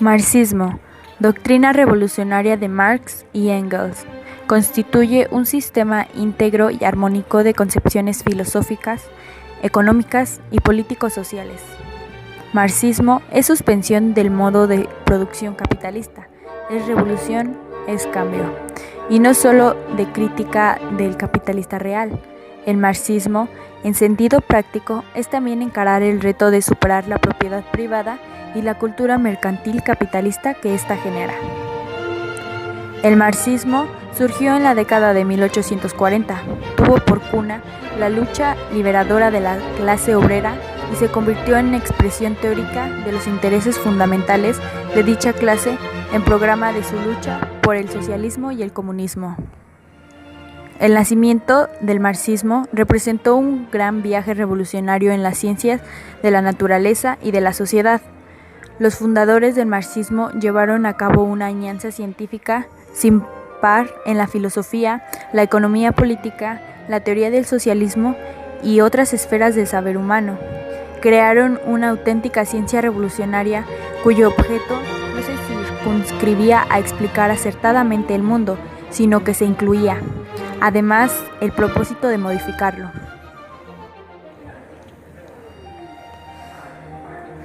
Marxismo, doctrina revolucionaria de Marx y Engels, constituye un sistema íntegro y armónico de concepciones filosóficas, económicas y político-sociales. Marxismo es suspensión del modo de producción capitalista, es revolución, es cambio, y no solo de crítica del capitalista real. El marxismo, en sentido práctico, es también encarar el reto de superar la propiedad privada y la cultura mercantil capitalista que ésta genera. El marxismo surgió en la década de 1840, tuvo por cuna la lucha liberadora de la clase obrera y se convirtió en expresión teórica de los intereses fundamentales de dicha clase en programa de su lucha por el socialismo y el comunismo. El nacimiento del marxismo representó un gran viaje revolucionario en las ciencias de la naturaleza y de la sociedad. Los fundadores del marxismo llevaron a cabo una alianza científica sin par en la filosofía, la economía política, la teoría del socialismo y otras esferas del saber humano. Crearon una auténtica ciencia revolucionaria cuyo objeto no se circunscribía a explicar acertadamente el mundo, sino que se incluía, además, el propósito de modificarlo.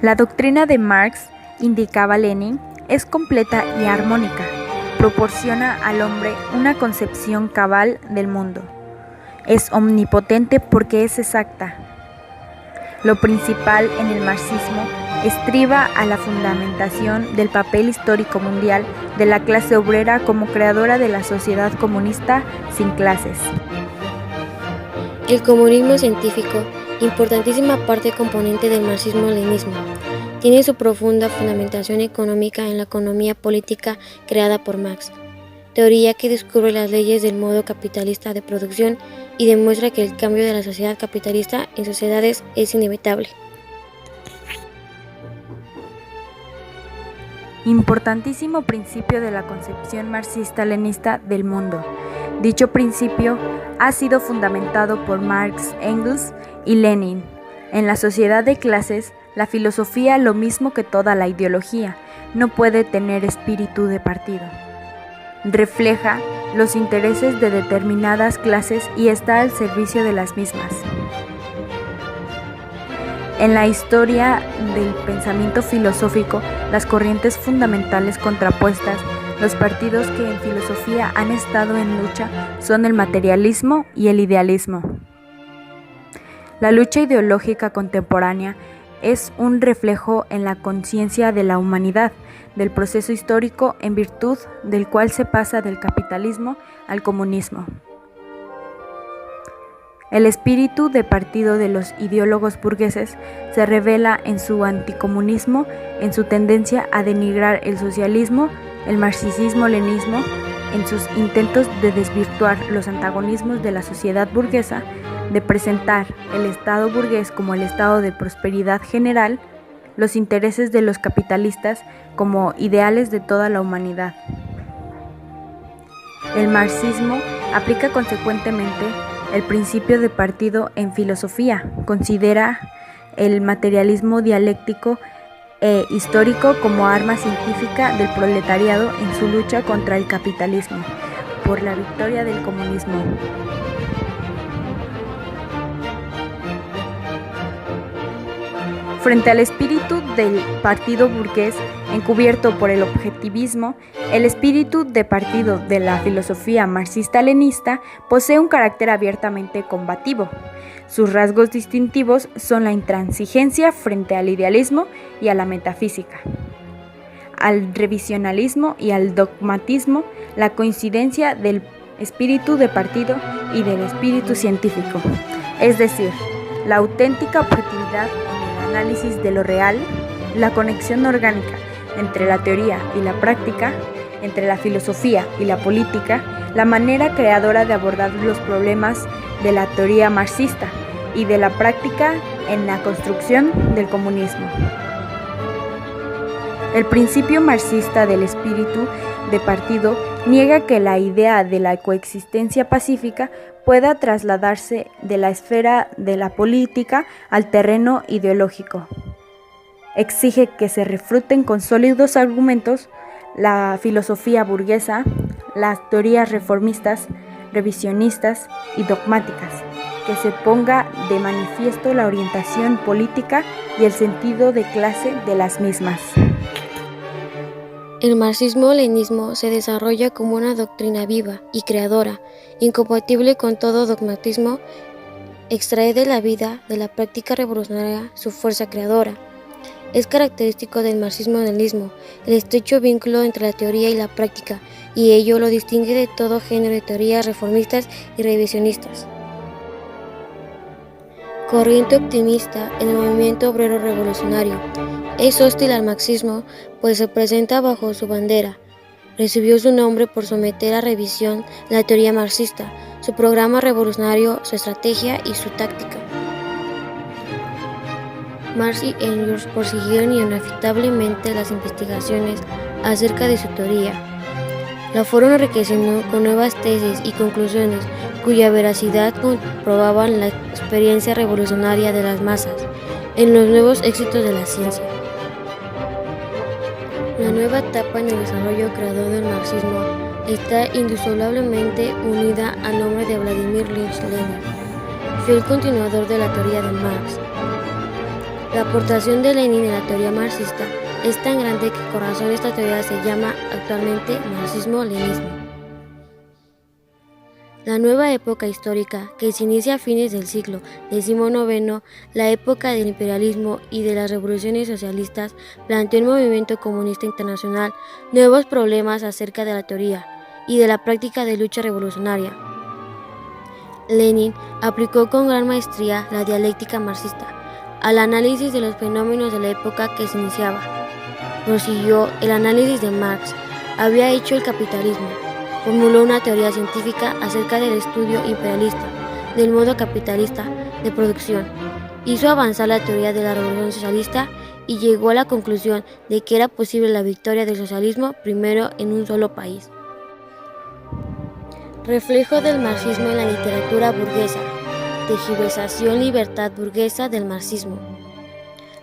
La doctrina de Marx, indicaba Lenin, es completa y armónica, proporciona al hombre una concepción cabal del mundo. Es omnipotente porque es exacta. Lo principal en el marxismo estriba a la fundamentación del papel histórico mundial de la clase obrera como creadora de la sociedad comunista sin clases. El comunismo científico, importantísima parte componente del marxismo-leninismo, tiene su profunda fundamentación económica en la economía política creada por Marx, teoría que descubre las leyes del modo capitalista de producción y demuestra que el cambio de la sociedad capitalista en sociedades es inevitable. Importantísimo principio de la concepción marxista-leninista del mundo. Dicho principio ha sido fundamentado por Marx, Engels y Lenin. En la sociedad de clases, la filosofía, lo mismo que toda la ideología, no puede tener espíritu de partido. Refleja los intereses de determinadas clases y está al servicio de las mismas. En la historia del pensamiento filosófico, las corrientes fundamentales contrapuestas, los partidos que en filosofía han estado en lucha son el materialismo y el idealismo. La lucha ideológica contemporánea es un reflejo en la conciencia de la humanidad, del proceso histórico en virtud del cual se pasa del capitalismo al comunismo. El espíritu de partido de los ideólogos burgueses se revela en su anticomunismo, en su tendencia a denigrar el socialismo, el marxismo-leninismo, en sus intentos de desvirtuar los antagonismos de la sociedad burguesa, de presentar el Estado burgués como el estado de prosperidad general, los intereses de los capitalistas como ideales de toda la humanidad. El marxismo aplica consecuentemente el principio de partido en filosofía, considera el materialismo dialéctico e histórico como arma científica del proletariado en su lucha contra el capitalismo, por la victoria del comunismo. Frente al espíritu del partido burgués encubierto por el objetivismo, el espíritu de partido de la filosofía marxista-leninista posee un carácter abiertamente combativo. Sus rasgos distintivos son la intransigencia frente al idealismo y a la metafísica, al revisionalismo y al dogmatismo, la coincidencia del espíritu de partido y del espíritu científico, es decir, la auténtica objetividad análisis de lo real, la conexión orgánica entre la teoría y la práctica, entre la filosofía y la política, la manera creadora de abordar los problemas de la teoría marxista y de la práctica en la construcción del comunismo. El principio marxista del espíritu de partido niega que la idea de la coexistencia pacífica pueda trasladarse de la esfera de la política al terreno ideológico. exige que se refuten con sólidos argumentos la filosofía burguesa, las teorías reformistas, revisionistas y dogmáticas, que se ponga de manifiesto la orientación política y el sentido de clase de las mismas. El marxismo-leninismo se desarrolla como una doctrina viva y creadora, incompatible con todo dogmatismo, extrae de la vida, de la práctica revolucionaria, su fuerza creadora. Es característico del marxismo-leninismo el estrecho vínculo entre la teoría y la práctica, y ello lo distingue de todo género de teorías reformistas y revisionistas. Corriente optimista en el movimiento obrero revolucionario. Es hostil al marxismo, pues se presenta bajo su bandera. Recibió su nombre por someter a revisión la teoría marxista, su programa revolucionario, su estrategia y su táctica. Marx y Engels prosiguieron irrefutablemente las investigaciones acerca de su teoría. La fueron enriqueciendo con nuevas tesis y conclusiones cuya veracidad comprobaban la experiencia revolucionaria de las masas en los nuevos éxitos de la ciencia. La nueva etapa en el desarrollo creador del marxismo está indisolublemente unida al nombre de Vladimir Ilich Lenin, fiel continuador de la teoría de Marx. La aportación de Lenin en la teoría marxista es tan grande que con razón esta teoría se llama actualmente marxismo-leninismo. La nueva época histórica, que se inicia a fines del siglo XIX, la época del imperialismo y de las revoluciones socialistas, planteó el movimiento comunista internacional nuevos problemas acerca de la teoría y de la práctica de lucha revolucionaria. Lenin aplicó con gran maestría la dialéctica marxista al análisis de los fenómenos de la época que se iniciaba. Prosiguió el análisis de Marx, había hecho el capitalismo. Formuló una teoría científica acerca del estudio imperialista, del modo capitalista de producción. Hizo avanzar la teoría de la revolución socialista y llegó a la conclusión de que era posible la victoria del socialismo primero en un solo país. Reflejo del marxismo en la literatura burguesa. Tergiversación libertad burguesa del marxismo.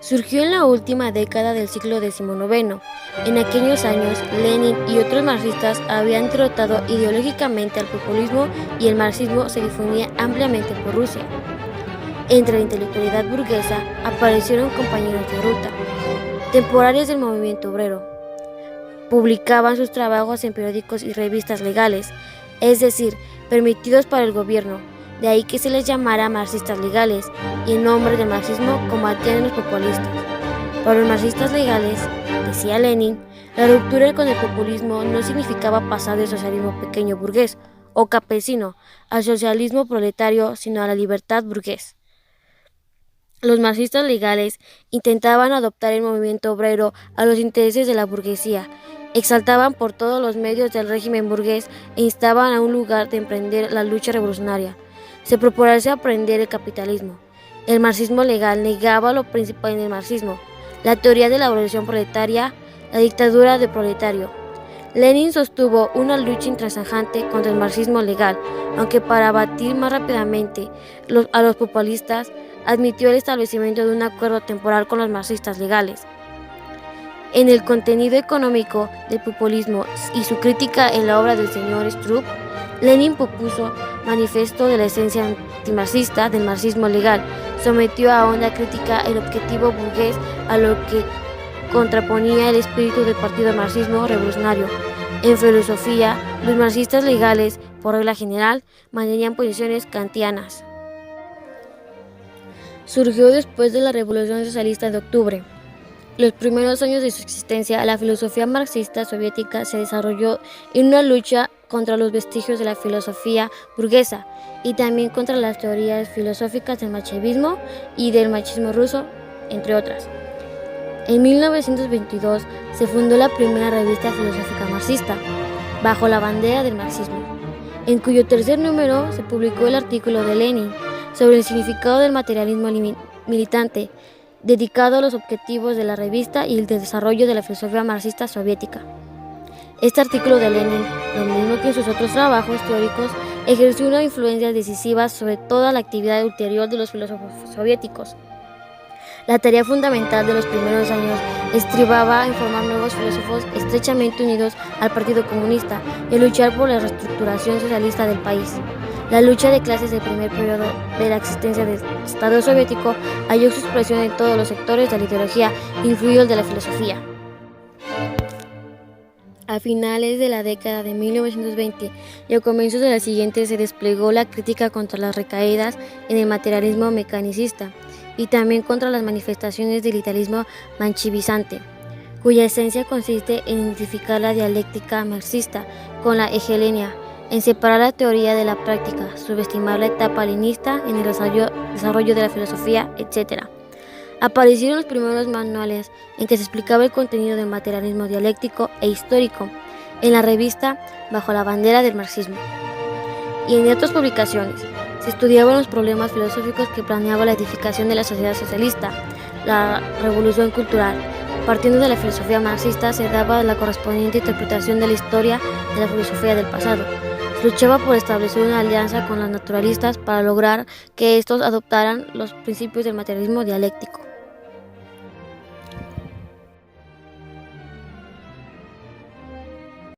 Surgió en la última década del siglo XIX. En aquellos años, Lenin y otros marxistas habían derrotado ideológicamente al populismo y el marxismo se difundía ampliamente por Rusia. Entre la intelectualidad burguesa aparecieron compañeros de ruta, temporarios del movimiento obrero. Publicaban sus trabajos en periódicos y revistas legales, es decir, permitidos para el gobierno. De ahí que se les llamara marxistas legales, y en nombre del marxismo combatían a los populistas. Para los marxistas legales, decía Lenin, la ruptura con el populismo no significaba pasar del socialismo pequeño burgués o campesino al socialismo proletario, sino a la libertad burgués. Los marxistas legales intentaban adoptar el movimiento obrero a los intereses de la burguesía, exaltaban por todos los medios del régimen burgués e instaban a un lugar de emprender la lucha revolucionaria. Se proponía aprender el capitalismo. El marxismo legal negaba lo principal en el marxismo, la teoría de la revolución proletaria, la dictadura del proletario. Lenin sostuvo una lucha intransigente contra el marxismo legal, aunque para abatir más rápidamente a los populistas, admitió el establecimiento de un acuerdo temporal con los marxistas legales. En el contenido económico del populismo y su crítica en la obra del señor Struve, Lenin propuso manifiesto de la esencia antimarxista del marxismo legal, sometió a honda crítica el objetivo burgués a lo que contraponía el espíritu del partido marxismo revolucionario. En filosofía, los marxistas legales, por regla general, mantenían posiciones kantianas. Surgió después de la Revolución Socialista de octubre. Los primeros años de su existencia, la filosofía marxista soviética se desarrolló en una lucha contra los vestigios de la filosofía burguesa y también contra las teorías filosóficas del menchevismo y del marxismo ruso, entre otras. En 1922 se fundó la primera revista filosófica marxista, bajo la bandera del marxismo, en cuyo tercer número se publicó el artículo de Lenin sobre el significado del materialismo militante, dedicado a los objetivos de la revista y el desarrollo de la filosofía marxista soviética. Este artículo de Lenin, lo mismo que en sus otros trabajos teóricos, ejerció una influencia decisiva sobre toda la actividad ulterior de los filósofos soviéticos. La tarea fundamental de los primeros años estribaba en formar nuevos filósofos estrechamente unidos al Partido Comunista y luchar por la reestructuración socialista del país. La lucha de clases del primer periodo de la existencia del Estado soviético halló su expresión en todos los sectores de la ideología, incluido el de la filosofía. A finales de la década de 1920 y a comienzos de la siguiente se desplegó la crítica contra las recaídas en el materialismo mecanicista y también contra las manifestaciones del idealismo manchivizante, cuya esencia consiste en identificar la dialéctica marxista con la hegelenia, en separar la teoría de la práctica, subestimar la etapa leninista en el desarrollo de la filosofía, etc. Aparecieron los primeros manuales en que se explicaba el contenido del materialismo dialéctico e histórico en la revista Bajo la bandera del marxismo. Y en otras publicaciones se estudiaban los problemas filosóficos que planeaba la edificación de la sociedad socialista, la revolución cultural. Partiendo de la filosofía marxista se daba la correspondiente interpretación de la historia de la filosofía del pasado. Se luchaba por establecer una alianza con los naturalistas para lograr que estos adoptaran los principios del materialismo dialéctico.